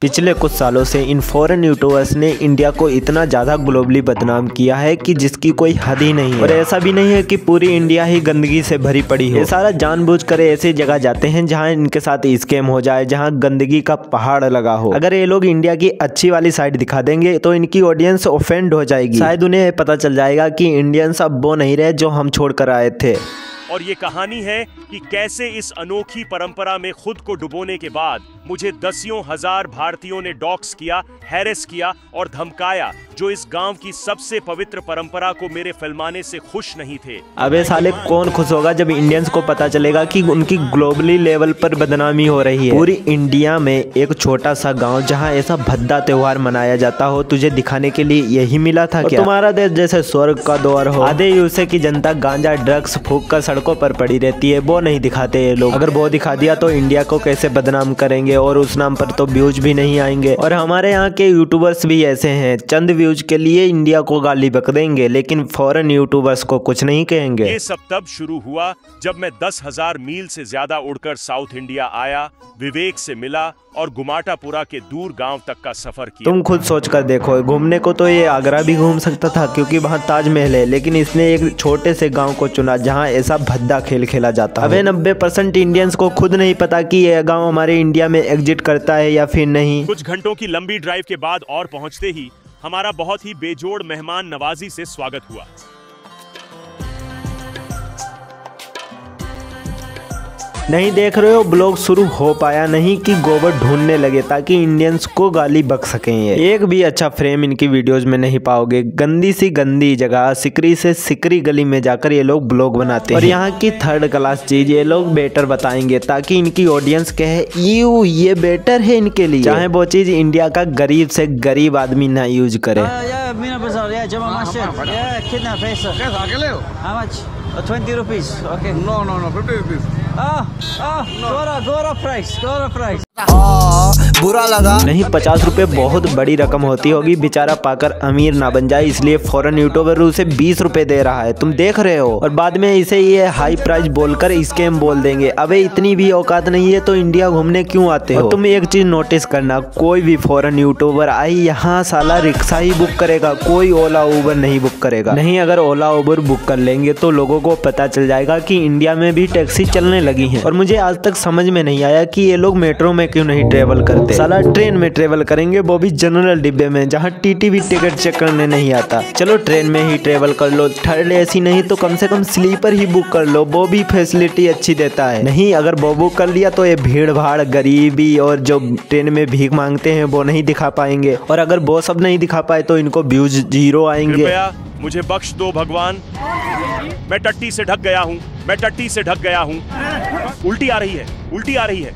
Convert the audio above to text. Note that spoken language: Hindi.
पिछले कुछ सालों से इन फॉरेन यूट्यूबर्स ने इंडिया को इतना ज़्यादा ग्लोबली बदनाम किया है कि जिसकी कोई हद ही नहीं है। और ऐसा भी नहीं है कि पूरी इंडिया ही गंदगी से भरी पड़ी हो। ये सारा जानबूझकर ऐसी जगह जाते हैं जहां इनके साथ स्कैम हो जाए, जहां गंदगी का पहाड़ लगा हो। अगर ये लोग इंडिया की अच्छी वाली साइड दिखा देंगे तो इनकी ऑडियंस ऑफेंड हो जाएगी। शायद उन्हें पता चल जाएगा कि इंडियंस अब वो नहीं रहे जो हम छोड़ कर आए थे। और ये कहानी है कि कैसे इस अनोखी परंपरा में खुद को डुबोने के बाद मुझे दसियों हजार भारतीयों ने डॉक्स किया, हैरेस किया और धमकाया, जो इस गांव की सबसे पवित्र परंपरा को मेरे फिल्माने से खुश नहीं थे। अबे साले कौन खुश होगा जब इंडियंस को पता चलेगा कि उनकी ग्लोबली लेवल पर बदनामी हो रही है। पूरी इंडिया में एक छोटा सा गांव जहां ऐसा भद्दा त्योहार मनाया जाता हो, तुझे दिखाने के लिए यही मिला था क्या? तुम्हारा देश जैसे स्वर्ग का द्वार हो। आधे यूएसए की जनता गांजा ड्रग्स फूक कर सड़कों पर पड़ी रहती है, वो नहीं दिखाते ये लोग। अगर वो दिखा दिया तो इंडिया को कैसे बदनाम करेंगे, और उस नाम पर तो व्यूज भी नहीं आएंगे। और हमारे यहाँ के यूट्यूबर्स भी ऐसे हैं, चंद व्यूज के लिए इंडिया को गाली बक देंगे, लेकिन फॉरेन यूट्यूबर्स को कुछ नहीं कहेंगे। ये सब तब शुरू हुआ जब मैं 10,000 मील से ज्यादा उड़कर साउथ इंडिया आया, विवेक से मिला और गुमाटापुरा के दूर गांव तक का सफर किया। तुम खुद सोच कर देखो, घूमने को तो ये आगरा भी घूम सकता था क्योंकि वहाँ ताजमहल है, लेकिन इसने एक छोटे से गांव को चुना जहाँ ऐसा भद्दा खेल खेला जाता है। अबे 90% इंडियंस को खुद नहीं पता कि यह गांव हमारे इंडिया में एग्जिट करता है या फिर नहीं। कुछ घंटों की लंबी ड्राइव के बाद और पहुंचते ही हमारा बहुत ही बेजोड़ मेहमान नवाजी से स्वागत हुआ। नहीं देख रहे हो, ब्लॉग शुरू हो पाया नहीं कि गोबर ढूंढने लगे ताकि इंडियंस को गाली बक सकें। एक भी अच्छा फ्रेम इनकी वीडियोस में नहीं पाओगे। गंदी सी गंदी जगह, सिकरी से सिकरी गली में जाकर ये लोग ब्लॉग बनाते हैं। और यहाँ की थर्ड क्लास चीज ये लोग बेटर बताएंगे ताकि इनकी ऑडियंस कहे ये बेटर है इनके लिए, चाहे वो चीज इंडिया का गरीब से गरीब आदमी ना यूज करे। 20 rupees. Okay. No, 50 rupees. Gora price. बुरा लगा नहीं। 50 रुपए बहुत बड़ी रकम होती होगी, बेचारा पाकर अमीर ना बन जाए, इसलिए फॉरेन यूट्यूबर उसे 20 रुपए दे रहा है, तुम देख रहे हो। और बाद में इसे ये हाई प्राइस बोलकर स्कैम बोल देंगे। अबे इतनी भी औकात नहीं है तो इंडिया घूमने क्यों आते हो? तुम एक चीज नोटिस करना, कोई भी फॉरेन यूट्यूबर आई यहाँ साला रिक्शा ही बुक करेगा, कोई ओला उबर नहीं बुक करेगा। नहीं, अगर ओला उबर बुक कर लेंगे तो लोगों को पता चल जाएगा कि इंडिया में भी टैक्सी चलने लगी है। और मुझे आज तक समझ में नहीं आया कि ये लोग मेट्रो में क्यों नहीं ट्रेवल करते। साला ट्रेन में ट्रेवल करेंगे, वो भी जनरल डिब्बे में, जहाँ टीटी भी टिकट चेक करने नहीं आता। चलो ट्रेन में ही ट्रेवल कर लो, थर्ड एसी नहीं तो कम से कम स्लीपर ही बुक कर लो, वो भी फैसिलिटी अच्छी देता है। नहीं, अगर वो बुक कर लिया तो ये भीड़ भाड़, गरीबी और जो ट्रेन में भीख मांगते हैं वो नहीं दिखा पाएंगे। और अगर वो सब नहीं दिखा पाए तो इनको व्यूज 0 आएंगे। मुझे बख्श दो भगवान, मैं टट्टी से ढक गया हूँ, मैं टट्टी से ढक गया हूँ। उल्टी आ रही है, उल्टी आ रही है।